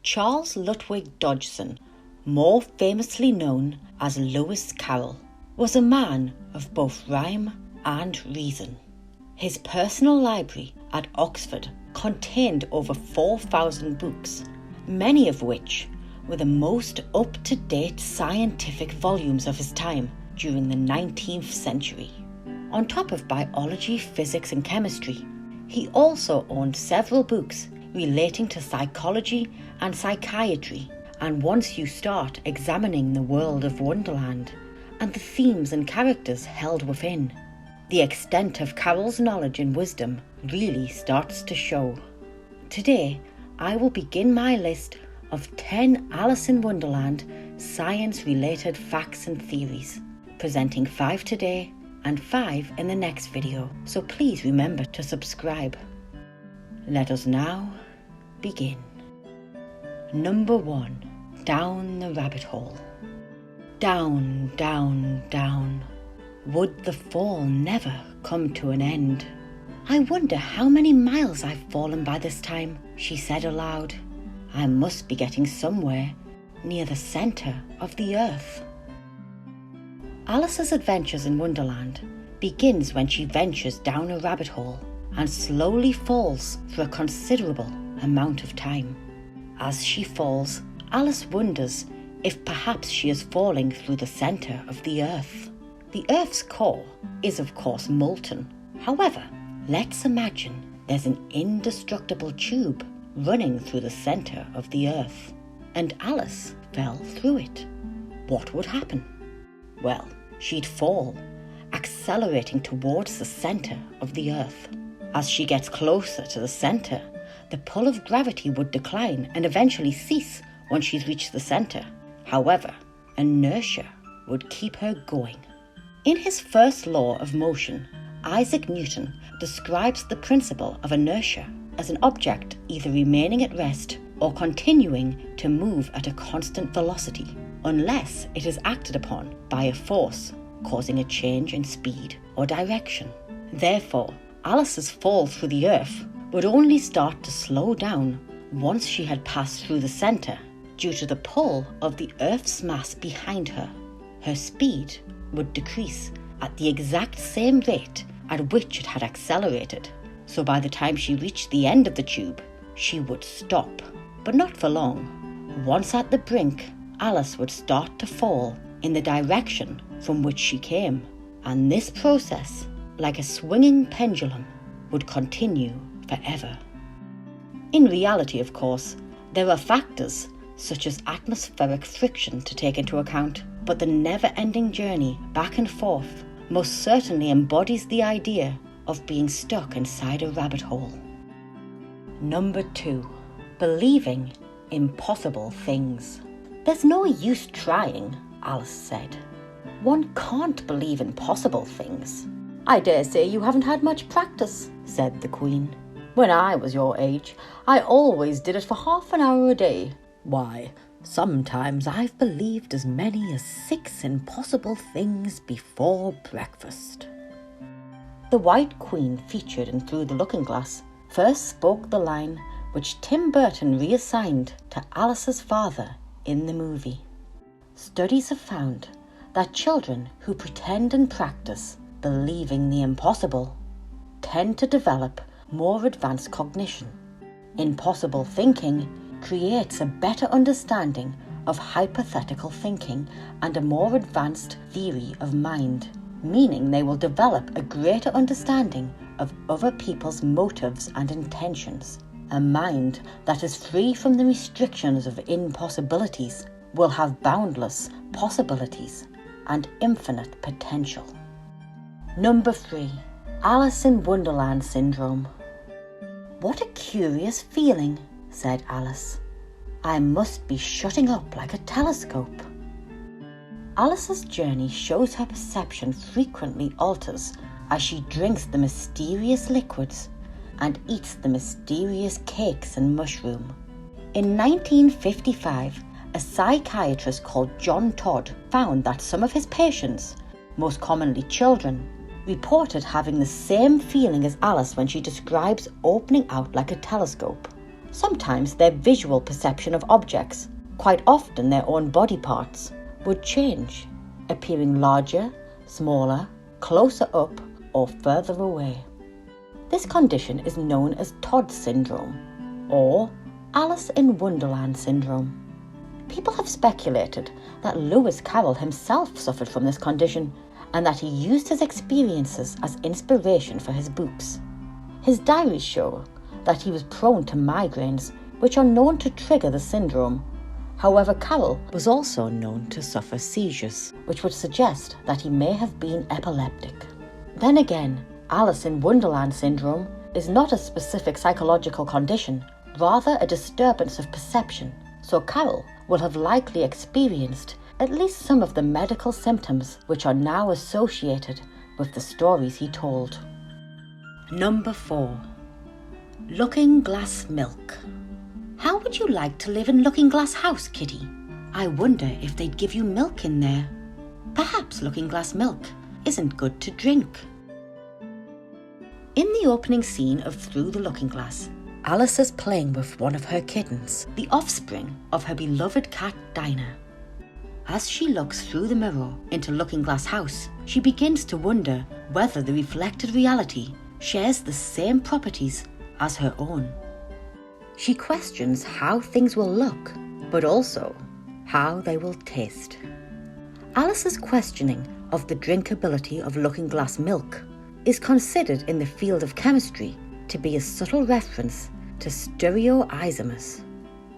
Charles Ludwig Dodgson, more famously known as Lewis Carroll, was a man of both rhyme and reason. His personal library at Oxford contained over 4,000 books, many of which were the most up-to-date scientific volumes of his time during the 19th century. On top of biology, physics and chemistry, he also owned several books relating to psychology and psychiatry, and once you start examining the world of Wonderland and the themes and characters held within, the extent of Carroll's knowledge and wisdom really starts to show. Today, I will begin my list of 10 Alice in Wonderland science-related facts and theories, presenting 5 today and 5 in the next video, so please remember to subscribe. Let us now begin. Number 1. Down the rabbit hole. Down, down, down. Would the fall never come to an end? I wonder how many miles I've fallen by this time, she said aloud. I must be getting somewhere near the centre of the earth. Alice's adventures in Wonderland begins when she ventures down a rabbit hole and slowly falls for a considerable amount of time. As she falls, Alice wonders if perhaps she is falling through the centre of the earth. The earth's core is of course molten. However, let's imagine there's an indestructible tube running through the centre of the earth, and Alice fell through it. What would happen? Well, she'd fall, accelerating towards the centre of the earth. As she gets closer to the centre, the pull of gravity would decline and eventually cease once she's reached the centre. However, inertia would keep her going. In his first law of motion, Isaac Newton describes the principle of inertia as an object either remaining at rest or continuing to move at a constant velocity, unless it is acted upon by a force causing a change in speed or direction. Therefore, Alice's fall through the earth would only start to slow down once she had passed through the centre due to the pull of the earth's mass behind her. Her speed would decrease at the exact same rate at which it had accelerated, so by the time she reached the end of the tube, she would stop, but not for long. Once at the brink, Alice would start to fall in the direction from which she came, and this process, like a swinging pendulum, would continue forever. In reality, of course, there are factors such as atmospheric friction to take into account, but the never-ending journey back and forth most certainly embodies the idea of being stuck inside a rabbit hole. Number 2. Believing impossible things. There's no use trying, Alice said. One can't believe impossible things. I dare say you haven't had much practice, said the Queen. When I was your age, I always did it for half an hour a day. Why, sometimes I've believed as many as 6 impossible things before breakfast. The White Queen, featured in Through the Looking Glass, first spoke the line which Tim Burton reassigned to Alice's father in the movie. Studies have found that children who pretend and practice believing the impossible tend to develop more advanced cognition. Impossible thinking creates a better understanding of hypothetical thinking and a more advanced theory of mind, meaning they will develop a greater understanding of other people's motives and intentions. A mind that is free from the restrictions of impossibilities will have boundless possibilities and infinite potential. Number 3. Alice in Wonderland syndrome. What a curious feeling, said Alice. I must be shutting up like a telescope. Alice's journey shows her perception frequently alters as she drinks the mysterious liquids and eats the mysterious cakes and mushroom. In 1955, a psychiatrist called John Todd found that some of his patients, most commonly children, reported having the same feeling as Alice when she describes opening out like a telescope. Sometimes their visual perception of objects, quite often their own body parts, would change, appearing larger, smaller, closer up, or further away. This condition is known as Todd syndrome, or Alice in Wonderland syndrome. People have speculated that Lewis Carroll himself suffered from this condition and that he used his experiences as inspiration for his books. His diaries show that he was prone to migraines, which are known to trigger the syndrome. However, Carroll was also known to suffer seizures, which would suggest that he may have been epileptic. Then again, Alice in Wonderland syndrome is not a specific psychological condition, rather a disturbance of perception, so Carroll will have likely experienced at least some of the medical symptoms which are now associated with the stories he told. Number 4. Looking Glass Milk. How would you like to live in Looking Glass House, Kitty? I wonder if they'd give you milk in there. Perhaps Looking Glass milk isn't good to drink. In the opening scene of Through the Looking Glass, Alice is playing with one of her kittens, the offspring of her beloved cat Dinah. As she looks through the mirror into Looking Glass House, she begins to wonder whether the reflected reality shares the same properties as her own. She questions how things will look, but also how they will taste. Alice's questioning of the drinkability of Looking Glass milk is considered in the field of chemistry to be a subtle reference to stereoisomers.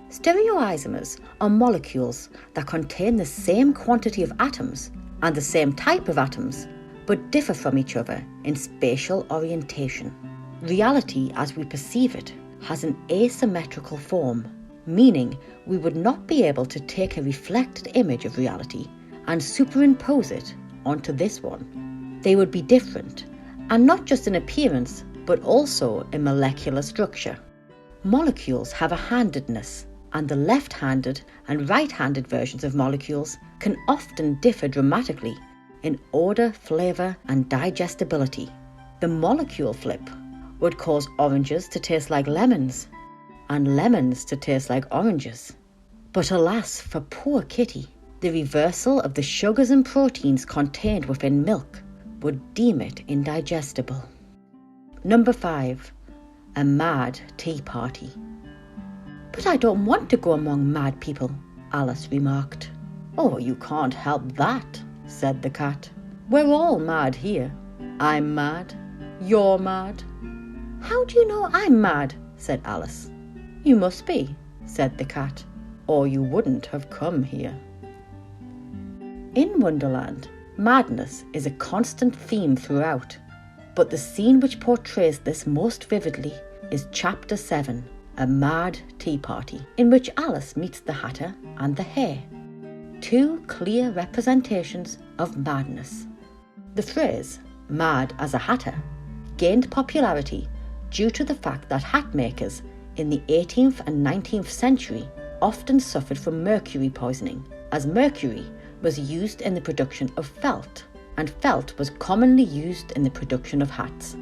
Stereoisomers are molecules that contain the same quantity of atoms and the same type of atoms, but differ from each other in spatial orientation. Reality as we perceive it has an asymmetrical form, meaning we would not be able to take a reflected image of reality and superimpose it onto this one. They would be different, and not just in appearance, but also in molecular structure. Molecules have a handedness, and the left-handed and right-handed versions of molecules can often differ dramatically in odour, flavour and digestibility. The molecule flip would cause oranges to taste like lemons and lemons to taste like oranges. But alas for poor Kitty, the reversal of the sugars and proteins contained within milk would deem it indigestible. Number 5. A mad tea party. But I don't want to go among mad people, Alice remarked. Oh, you can't help that, said the cat. We're all mad here. I'm mad. You're mad. How do you know I'm mad? Said Alice. You must be, said the cat, or you wouldn't have come here. In Wonderland, madness is a constant theme throughout, but the scene which portrays this most vividly is Chapter 7, A Mad Tea Party, in which Alice meets the Hatter and the Hare, two clear representations of madness. The phrase, mad as a hatter, gained popularity due to the fact that hat makers in the 18th and 19th century often suffered from mercury poisoning, as mercury was used in the production of felt, and felt was commonly used in the production of hats.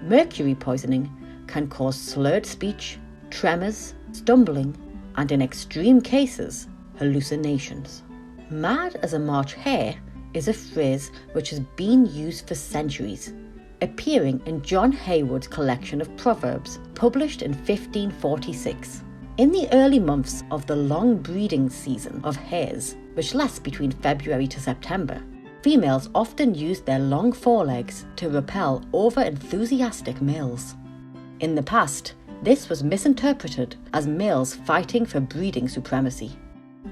Mercury poisoning can cause slurred speech, tremors, stumbling, and in extreme cases, hallucinations. Mad as a March hare is a phrase which has been used for centuries, appearing in John Haywood's collection of proverbs published in 1546. In the early months of the long breeding season of hares, which lasts between February to September, females often used their long forelegs to repel over-enthusiastic males. In the past, this was misinterpreted as males fighting for breeding supremacy.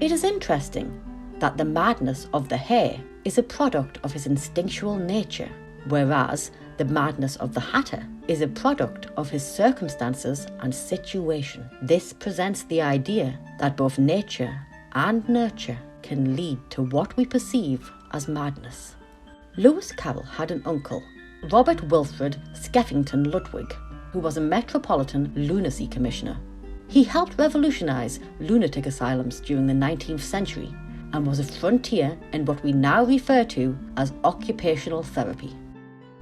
It is interesting that the madness of the hare is a product of his instinctual nature, whereas the madness of the hatter is a product of his circumstances and situation. This presents the idea that both nature and nurture can lead to what we perceive as madness. Lewis Carroll had an uncle, Robert Wilfred Skeffington Ludwig, who was a Metropolitan Lunacy Commissioner. He helped revolutionise lunatic asylums during the 19th century and was a frontier in what we now refer to as occupational therapy.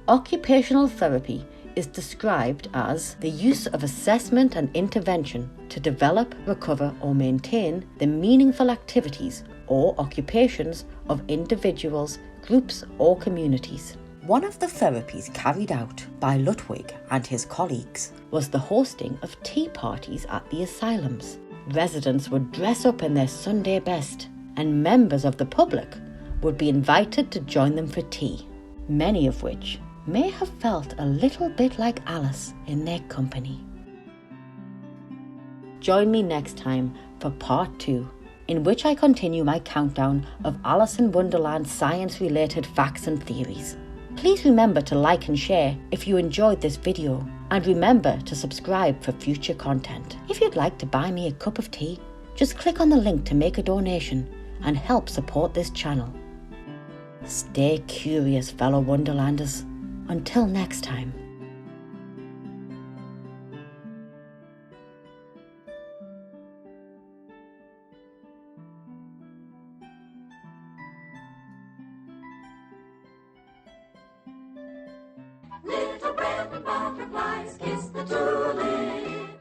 Occupational therapy is described as the use of assessment and intervention to develop, recover, or maintain the meaningful activities or occupations of individuals, groups, or communities. One of the therapies carried out by Ludwig and his colleagues was the hosting of tea parties at the asylums. Residents would dress up in their Sunday best, and members of the public would be invited to join them for tea, many of which may have felt a little bit like Alice in their company. Join me next time for part 2, in which I continue my countdown of Alice in Wonderland science-related facts and theories. Please remember to like and share if you enjoyed this video, and remember to subscribe for future content. If you'd like to buy me a cup of tea, just click on the link to make a donation and help support this channel. Stay curious, fellow Wonderlanders. Until next time. Little brown butterflies kiss the tulips.